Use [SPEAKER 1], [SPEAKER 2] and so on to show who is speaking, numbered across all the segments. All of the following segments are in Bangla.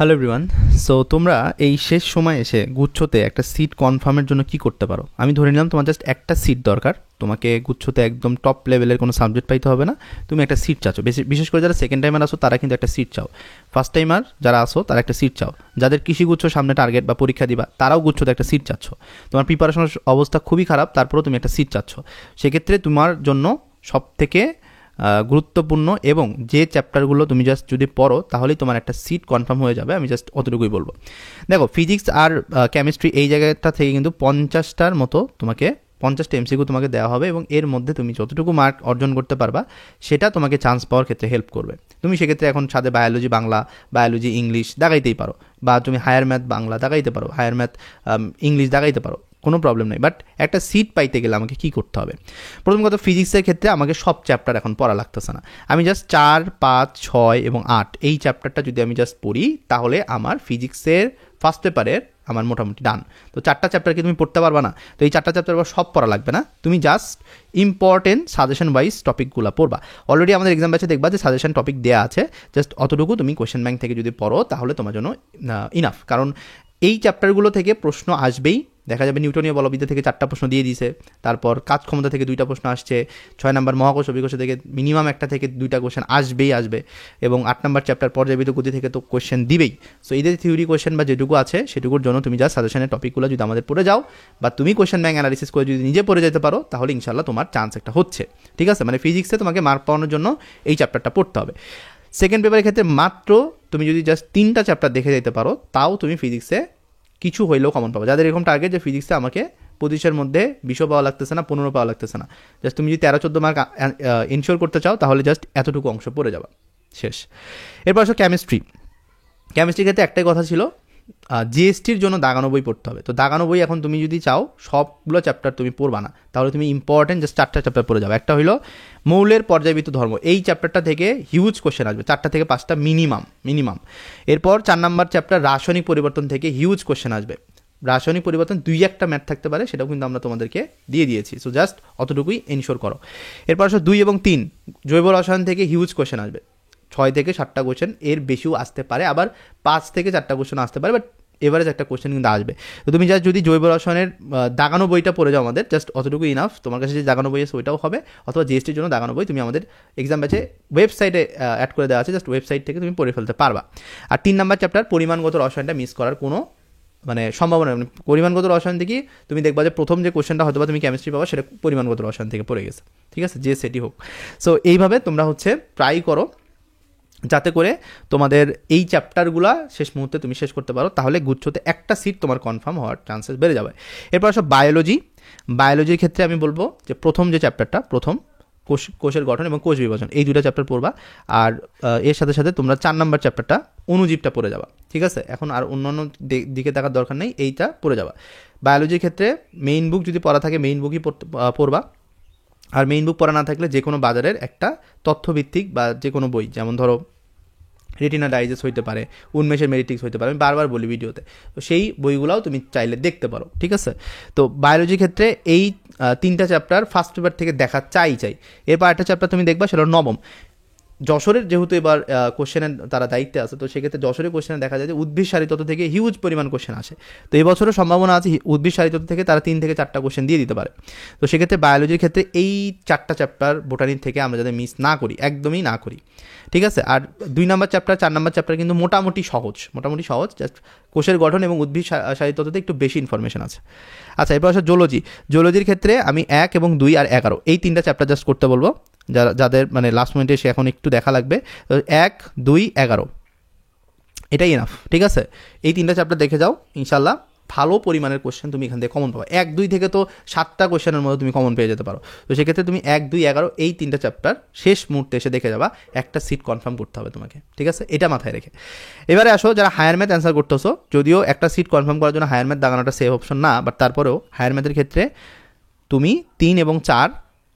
[SPEAKER 1] Hello everyone. সো তোমরা এই শেষ সময় এসে গুচ্ছতে একটা সিট কনফার্মের জন্য কি করতে পারো? আমি ধরে নিলাম তোমার জাস্ট একটা সিট দরকার, তোমাকে গুচ্ছতে একদম টপ লেভেলের কোনো সাবজেক্ট পাইতে হবে না, তুমি একটা সিট চাচ্ছ। বিশেষ করে যারা সেকেন্ড টাইমার আসো তারা কিন্তু একটা সিট চাও, ফার্স্ট টাইমার যারা আসো তারা একটা সিট চাও, যাদের কৃষি গুচ্ছ সামনে টার্গেট বা পরীক্ষা দিবা তারাও গুচ্ছতে একটা সিট চাচ্ছ। তোমার প্রিপারেশনের অবস্থা খুবই খারাপ, তারপরেও তুমি একটা সিট চাচ্ছ। সেক্ষেত্রে তোমার জন্য সব থেকে গুরুত্বপূর্ণ এবং যে চ্যাপ্টারগুলো তুমি জাস্ট যদি পড়ো তাহলেই তোমার একটা সিট কনফার্ম হয়ে যাবে, আমি জাস্ট অতটুকুই বলবো। দেখো, ফিজিক্স আর কেমিস্ট্রি এই জায়গাটা থেকে কিন্তু 50টার মতো তোমাকে 50টা এমসিকিউ তোমাকে দেওয়া হবে এবং এর মধ্যে তুমি যতটুকু মার্ক অর্জন করতে পারবা সেটা তোমাকে চান্স পাওয়ার ক্ষেত্রে হেল্প করবে। তুমি সেক্ষেত্রে এখন সাথে বায়োলজি বাংলা, বায়োলজি ইংলিশ দাগাইতেই পারো, বা তুমি হায়ার ম্যাথ বাংলা দাগাইতে পারো, হায়ার ম্যাথ ইংলিশ দাগাইতে পারো, কোনো প্রবলেম নেই। বাট একটা সিট পাইতে গেলে আমাকে কী করতে হবে? প্রথম কথা, ফিজিক্সের ক্ষেত্রে আমাকে সব চ্যাপ্টার এখন পড়া লাগতেছে না। আমি জাস্ট 4, 5, 6 এবং 8 এই চ্যাপ্টারটা যদি আমি জাস্ট পড়ি তাহলে আমার ফিজিক্সের ফার্স্ট পেপারের আমার মোটামুটি ডান। তো 4টা চ্যাপ্টার কি তুমি পড়তে পারবা না? তো এই 4টা চ্যাপ্টার সব পড়া লাগবে না, তুমি জাস্ট ইম্পর্টেন্ট সাজেশন ওয়াইজ টপিকগুলো পড়বা। অলরেডি আমাদের এক্সাম ব্যাচে দেখবা যে সাজেশন টপিক দেওয়া আছে, জাস্ট অতটুকু তুমি কোয়েশ্চেন ব্যাংক থেকে যদি পড়ো তাহলে তোমার জন্য ইনাফ। কারণ এই চ্যাপ্টারগুলো থেকে প্রশ্ন আসবেই। দেখা যাবে নিউটনীয় বলবিদ্যা থেকে 4টা প্রশ্ন দিয়ে দিয়েছে, তারপর কাজ ক্ষমতা থেকে 2টা প্রশ্ন আসছে, 6 নম্বর মহাকোষ অভিকোষ থেকে মিনিমাম একটা থেকে 2টা কোয়েশ্চেন আসবে, এবং 8 নম্বর চ্যাপ্টার পর্যাবৃত গতি থেকে তো কোয়েশ্চেন দিবেই। সো এদের থিওরি কোয়েশ্চেন বা যেটুকু আছে সেটুকুর জন্য তুমি যা সাজেশনের টপিকগুলো যদি আমাদের পড়ে যাও বা তুমি কোয়েশ্চেন ব্যাংক অ্যানালিসিস করে যদি নিজে পড়ে যেতে পারো তাহলে ইনশাল্লাহ তোমার চান্স একটা হচ্ছে। ঠিক আছে, মানে ফিজিক্সে তোমাকে মার্ক পাওয়ানোর জন্য এই চ্যাপ্টারটা পড়তে হবে। সেকেন্ড পেপারের ক্ষেত্রে মাত্র তুমি যদি জাস্ট 3টা চ্যাপ্টার দেখে যেতে পারো তাও তুমি ফিজিক্সে কিছু হইলেও কমন পাবো। যাদের এরকম টার্গেট যে ফিজিক্সে আমাকে 25-এর মধ্যে 20 পাওয়া লাগতেছে না, 15 পাওয়া লাগতেছে না, জাস্ট তুমি যদি 13-14 মার্ক ইনশিওর করতে চাও তাহলে জাস্ট এতটুকু অংশ পড়ে যাবা, শেষ। এরপর আসো কেমিস্ট্রির ক্ষেত্রে একটাই কথা ছিল, জিএসটির জন্য দাগানো বই পড়তে হবে। তো দাগানো বই এখন তুমি যদি চাও সবগুলো চ্যাপ্টার তুমি পড়বা না, তাহলে তুমি ইম্পর্টেন্ট জাস্ট 4টা চ্যাপ্টার পড়ে যাবে। একটা হলো মৌলের পর্যায়বৃত্ত ধর্ম, এই চ্যাপ্টারটা থেকে হিউজ কোশ্চেন আসবে, 4টা থেকে 5টা মিনিমাম। এরপর 4 নম্বর চ্যাপ্টার রাসায়নিক পরিবর্তন থেকে হিউজ কোশ্চেন আসবে। রাসায়নিক পরিবর্তন 2-1টা ম্যাথ থাকতে পারে, সেটাও কিন্তু আমরা তোমাদেরকে দিয়ে দিয়েছি। সো জাস্ট অতটুকুই এনশিওর করো। এরপর আসো 2 এবং 3 জৈব রসায়ন থেকে হিউজ কোশ্চেন আসবে, 6 থেকে 7টা কোশ্চেন, এর বেশিও আসতে পারে, আবার 5 থেকে 4টা কোশ্চেন আসতে পারে, বাট এভারেজ একটা কোশ্চেন কিন্তু আসবে। তো তুমি জাস্ট যদি জৈব রসায়নের দাগানো বইটা পড়ে যাও আমাদের, জাস্ট অতটুকু ইনাফ। তোমার কাছে যে দাগানো বই আছে ওইটাও হবে, অথবা জিএসটির জন্য দাগানো বই তুমি আমাদের এক্সাম ব্যাচে ওয়েবসাইটে অ্যাড করে দেওয়া আছে, জাস্ট ওয়েবসাইট থেকে তুমি পড়ে ফেলতে পারবা। আর 3 নম্বর চ্যাপ্টার পরিমাণগত রসায়নটা মিস করার কোনো সম্ভাবনা নেই। পরিমাণগত রসায়ন থেকে তুমি দেখবা যে প্রথম যে কোশ্চেনটা হয়তো বা তুমি কেমিস্ট্রি পাবা সেটা পরিমাণগত রসায়ন থেকে পড়ে গেছে। ঠিক আছে, যে সেটি হোক। সো এইভাবে তোমরা ট্রাই করো যাতে করে তোমাদের এই চ্যাপ্টারগুলো শেষ মুহূর্তে তুমি শেষ করতে পারো, তাহলে গুচ্ছতে একটা সিট তোমার কনফার্ম হওয়ার চান্সেস বেড়ে যাবে। এরপর আসো বায়োলজির ক্ষেত্রে আমি বলবো যে প্রথম যে চ্যাপ্টারটা, প্রথম কোষের গঠন এবং কোষ বিভাজন, এই 2টা চ্যাপ্টার পড়বা। আর এর সাথে সাথে তোমরা 4 নম্বর চ্যাপ্টারটা অণুজীবটা পড়ে যাবা। ঠিক আছে, এখন আর অন্যান্য দিকে থাকার দরকার নেই, এইটা পড়ে যাবা। বায়োলজির ক্ষেত্রে মেইন বুক যদি পড়া থাকে মেইন বুকই পড়বা, আর মেইন বুক পড়া না থাকলে যে কোনো বাজারের একটা তথ্যভিত্তিক বা যে কোনো বই, যেমন ধরো রেটিনা ডাইজেস্ট হইতে পারে, উন্মেষের মেরিটিক্স হইতে পারে, আমি বারবার বলি ভিডিওতে, তো সেই বইগুলোও তুমি চাইলে দেখতে পারো। ঠিক আছে, তো বায়োলজির ক্ষেত্রে এই 3টা চ্যাপ্টার ফার্স্ট পেপার থেকে দেখা চাই। এরপর একটা চ্যাপ্টার তুমি দেখবা, সেটা নবম। যশোরের যেহেতু এবার কোশ্চেনের তারা দায়িত্বে আছে, তো সেক্ষেত্রে যশোরের কোশ্চেনে দেখা যায় যে উদ্ভিদ সারিতত্ত্ব থেকে হিউজ পরিমাণ কোশ্চেন আসে। তো এবছরের সম্ভাবনা আছে উদ্ভিদ সারিতত্ত্ব থেকে তারা 3 থেকে 4টা কোশ্চেন দিয়ে দিতে পারে। তো সেক্ষেত্রে বায়োলজির ক্ষেত্রে এই 4টা চ্যাপ্টার বোটানির থেকে আমরা যাতে মিস না করি, একদমই না করি। ঠিক আছে, আর 2 নম্বর চ্যাপ্টার 4 নম্বর চ্যাপ্টার কিন্তু মোটামুটি সহজ, জাস্ট কোষের গঠন এবং উদ্ভিদ সারিতত্ত্বতে একটু বেশি ইনফরমেশন আছে। আচ্ছা, এরপর আসলে জুলজির ক্ষেত্রে আমি 1 এবং 2 আর 11 এই 3টা চ্যাপ্টার জাস্ট করতে বলবো, যাদের লাস্ট মিনিটে এসে এখন একটু দেখা লাগবে। 1, 2, 11 এটাই এনাফ। ঠিক আছে, এই 3টা চ্যাপ্টার দেখে যাও, ইনশাল্লাহ ভালো পরিমাণের কোশ্চেন তুমি এখান থেকে কমন পাবে। 1, 2 থেকে তো 7টা কোশ্চেনের মধ্যে তুমি কমন পেয়ে যেতে পারো। তো সেক্ষেত্রে তুমি 1, 2, 11 এই 3টা চ্যাপ্টার শেষ মুহূর্তে এসে দেখে যাবা, একটা সিট কনফার্ম করতে হবে তোমাকে। ঠিক আছে, এটা মাথায় রেখে এবারে আসো যারা হায়ার ম্যাথ অ্যান্সার করতেছো, যদিও একটা সিট কনফার্ম করার জন্য হায়ার ম্যাথ দাগানোটা সেফ অপশন না, বাট তারপরেও হায়ার ম্যাথের ক্ষেত্রে তুমি 3 এবং 4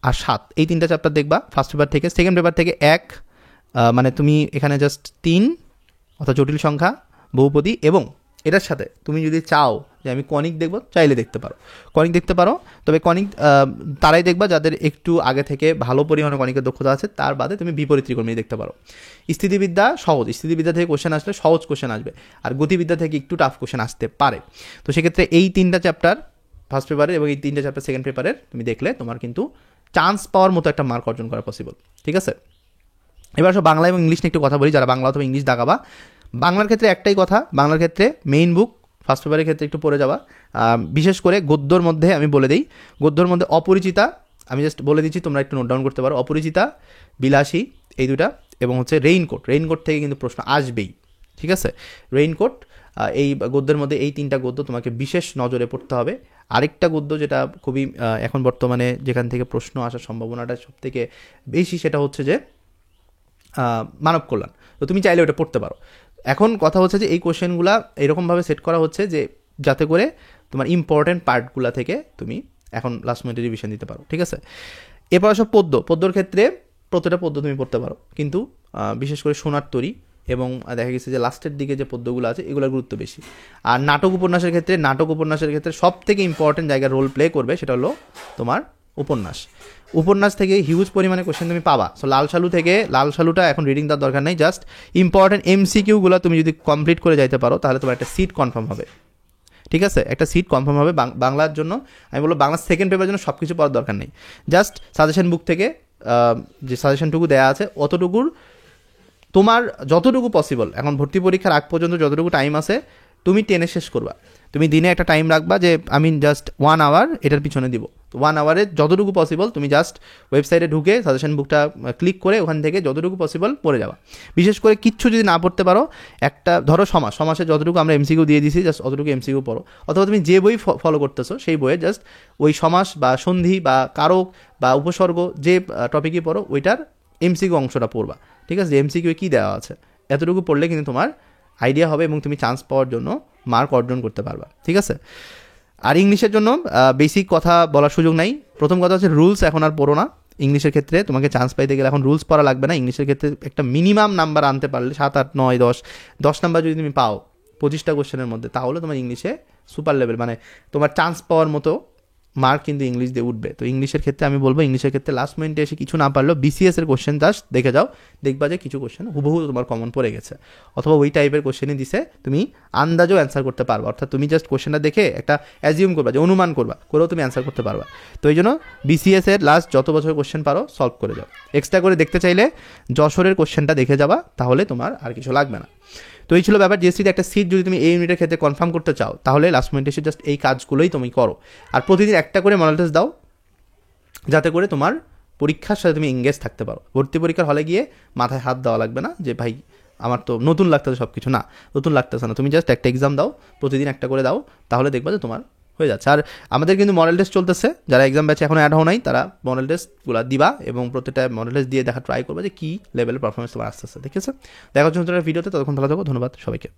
[SPEAKER 1] আর 7 এই 3টা চ্যাপ্টার দেখবা ফার্স্ট পেপার থেকে। সেকেন্ড পেপার থেকে তুমি এখানে জাস্ট 3 অর্থাৎ জটিল সংখ্যা, বহুপদী এবং এটার সাথে তুমি যদি চাও যে আমি কনিক দেখবো, চাইলে দেখতে পারো, কনিক দেখতে পারো। তবে কনিক তারাই দেখবা যাদের একটু আগে থেকে ভালো পরিমাণে কনিকের দক্ষতা আছে, তার বাদে তুমি বিপরীত ত্রিকোণমিতি দেখতে পারো। স্থিতিবিদ্যা সহজ, স্থিতিবিদ্যা থেকে কোশ্চেন আসলে সহজ কোশ্চেন আসবে, আর গতিবিদ্যা থেকে একটু টাফ কোশ্চেন আসতে পারে। তো সেক্ষেত্রে এই 3টা চ্যাপ্টার ফার্স্ট পেপারের এবং এই 3টা চ্যাপ্টার সেকেন্ড পেপারের তুমি দেখলে তোমার কিন্তু চান্স পাওয়ার মতো একটা মার্ক অর্জন করা পসিবল। ঠিক আছে, এবার সব বাংলা এবং ইংলিশ নিয়ে একটু কথা বলি। যারা বাংলা অথবা ইংলিশ দাগাবা, বাংলার ক্ষেত্রে একটাই কথা, বাংলার ক্ষেত্রে মেইন বুক ফার্স্ট পেপারের ক্ষেত্রে একটু পড়ে যাওয়া। বিশেষ করে গদ্যর মধ্যে আমি বলে দিই, গদ্যর মধ্যে অপরিচিতা, আমি জাস্ট বলে দিচ্ছি, তোমরা একটু নোট ডাউন করতে পারো। অপরিচিতা, বিলাসী, এই দুটা, এবং হচ্ছে রেইনকোট। রেইনকোট থেকে কিন্তু প্রশ্ন আসবেই। ঠিক আছে, রেইনকোট, এই গদ্যের মধ্যে এই 3টা গদ্য তোমাকে বিশেষ নজরে পড়তে হবে। আরেকটা গদ্য যেটা খুবই এখন বর্তমানে যেখান থেকে প্রশ্ন আসার সম্ভাবনাটা সবথেকে বেশি, সেটা হচ্ছে যে মানব কল্যাণ। তো তুমি চাইলে ওটা পড়তে পারো। এখন কথা হচ্ছে যে এই কোশ্চেনগুলো এরকমভাবে সেট করা হচ্ছে যে যাতে করে তোমার ইম্পর্টেন্ট পার্টগুলো থেকে তুমি এখন লাস্ট মিনিটে রিভিশন দিতে পারো। ঠিক আছে, এরপর সব পদ্যর ক্ষেত্রে প্রতিটা পদ্য তুমি পড়তে পারো, কিন্তু বিশেষ করে সোনার তরী এবং দেখা গেছে যে লাস্টের দিকে যে পদ্যগুলো আছে এগুলোর গুরুত্ব বেশি। আর নাটক উপন্যাসের ক্ষেত্রে সব থেকে ইম্পর্টেন্ট জায়গায় রোল প্লে করবে সেটা হলো তোমার উপন্যাস থেকে হিউজ পরিমাণে কোশ্চেন তুমি পাবা। সো লাল সালুটা এখন রিডিং দেওয়ার দরকার নেই, জাস্ট ইম্পর্টেন্ট এমসিকিউগুলো তুমি যদি কমপ্লিট করে যাইতে পারো তাহলে তোমার একটা সিট কনফার্ম হবে। ঠিক আছে, একটা সিট কনফার্ম হবে বাংলার জন্য। আমি বলবো বাংলা সেকেন্ড পেপারের জন্য সব কিছু পড়ার দরকার নেই, জাস্ট সাজেশন বুক থেকে যে সাজেশনটুকু দেওয়া আছে অতটুকুর তোমার যতটুকু পসিবল, এখন ভর্তি পরীক্ষার আগ পর্যন্ত যতটুকু টাইম আছে তুমি টেনে শেষ করবা। তুমি দিনে একটা টাইম রাখবা যে আমি জাস্ট 1 আওয়ার এটার পিছনে দিব। তো 1 আওয়ারে যতটুকু পসিবল তুমি জাস্ট ওয়েবসাইটে ঢুকে সাজেশন বুকটা ক্লিক করে ওখান থেকে যতটুকু পসিবল পড়ে যাবা। বিশেষ করে কিচ্ছু যদি না পড়তে পারো, একটা ধরো সমাসে যতটুকু আমরা এমসিকিউ দিয়ে দিছি জাস্ট অতটুকু এমসিকিউ পড়ো, অথবা তুমি যে বই ফলো করতেছো সেই বইয়ে জাস্ট ওই সমাস বা সন্ধি বা কারক বা উপসর্গ যে টপিকই পড়ো ওইটার এমসিকিউ অংশটা পড়বা। ঠিক আছে, এমসিকিউ কী দেওয়া আছে এতটুকু পড়লে কিন্তু তোমার আইডিয়া হবে এবং তুমি চান্স পাওয়ার জন্য মার্ক অর্জন করতে পারবা। ঠিক আছে, আর ইংলিশের জন্য বেসিক কথা বলার সুযোগ নাই। প্রথম কথা হচ্ছে রুলস এখন আর পড়ো না। ইংলিশের ক্ষেত্রে তোমাকে চান্স পাইতে গেলে এখন রুলস পড়া লাগবে না। ইংলিশের ক্ষেত্রে একটা মিনিমাম নাম্বার আনতে পারলে 7, 8, 9, 10 নাম্বার যদি তুমি পাও 25টা কোশ্চেনের মধ্যে, তাহলে তোমার ইংলিশে সুপার লেভেল, মানে তোমার চান্স পাওয়ার মতো মার্ক কিন্তু ইংলিশ দিয়ে উঠবে। তো ইংলিশের ক্ষেত্রে আমি বলবো, ইংলিশের ক্ষেত্রে লাস্ট মিনিটে এসে কিছু না পারলেও বিসিএস এর কোশ্চেন জাস্ট দেখে যাও, দেখবা যে কিছু কোশ্চেন হুবহু তোমার কমন পড়ে গেছে, অথবা ওই টাইপের কোশ্চেনই দিছে, তুমি আন্দাজও অ্যান্সার করতে পারবা। অর্থাৎ তুমি জাস্ট কোশ্চেনটা দেখে একটা অ্যাজিউম করবা, যে অনুমান করবা, করেও তুমি অ্যান্সার করতে পারবা। তো এই জন্য বিসিএস এর লাস্ট যত বছরের কোশ্চেন পারো সলভ করে যাও। এক্সট্রা করে দেখতে চাইলে যশোরের কোশ্চেনটা দেখে যাবা, তাহলে তোমার আর কিছু লাগবে না। তো এই ছিল ব্যাপার। জিএসটিতে একটা সিট যদি তুমি এই ইউনিটের ক্ষেত্রে কনফার্ম করতে চাও, তাহলে লাস্ট মিনিটে এসে জাস্ট এই কাজগুলোই তুমি করো। আর প্রতিদিন একটা করে মডেল টেস্ট দাও, যাতে করে তোমার পরীক্ষার সাথে তুমি এঙ্গেজ থাকতে পারো। ভর্তি পরীক্ষার হলে গিয়ে মাথায় হাত দেওয়া লাগবে না যে ভাই আমার তো নতুন লাগতেছে সব কিছু, না নতুন লাগতেছে না। তুমি জাস্ট একটা এক্সাম দাও, প্রতিদিন একটা করে দাও, তাহলে দেখবা যে তোমার হয়ে যাচ্ছে। আর আমাদের কিন্তু মডেল টেস্ট চলতেছে, যারা এক্সাম ব্যাচে এখনও অ্যাড হও নাই তারা মডেল টেস্টগুলো দিবা এবং প্রত্যেকটা মডেল টেস্ট দিয়ে দেখা ট্রাই করবে যে কী লেভেলের পারফরমেন্স তোমার আসতেছে। ঠিক আছে, দেখা হচ্ছে নতুন ভিডিওতে, ততক্ষণ ভালো থাকো, ধন্যবাদ সবাইকে।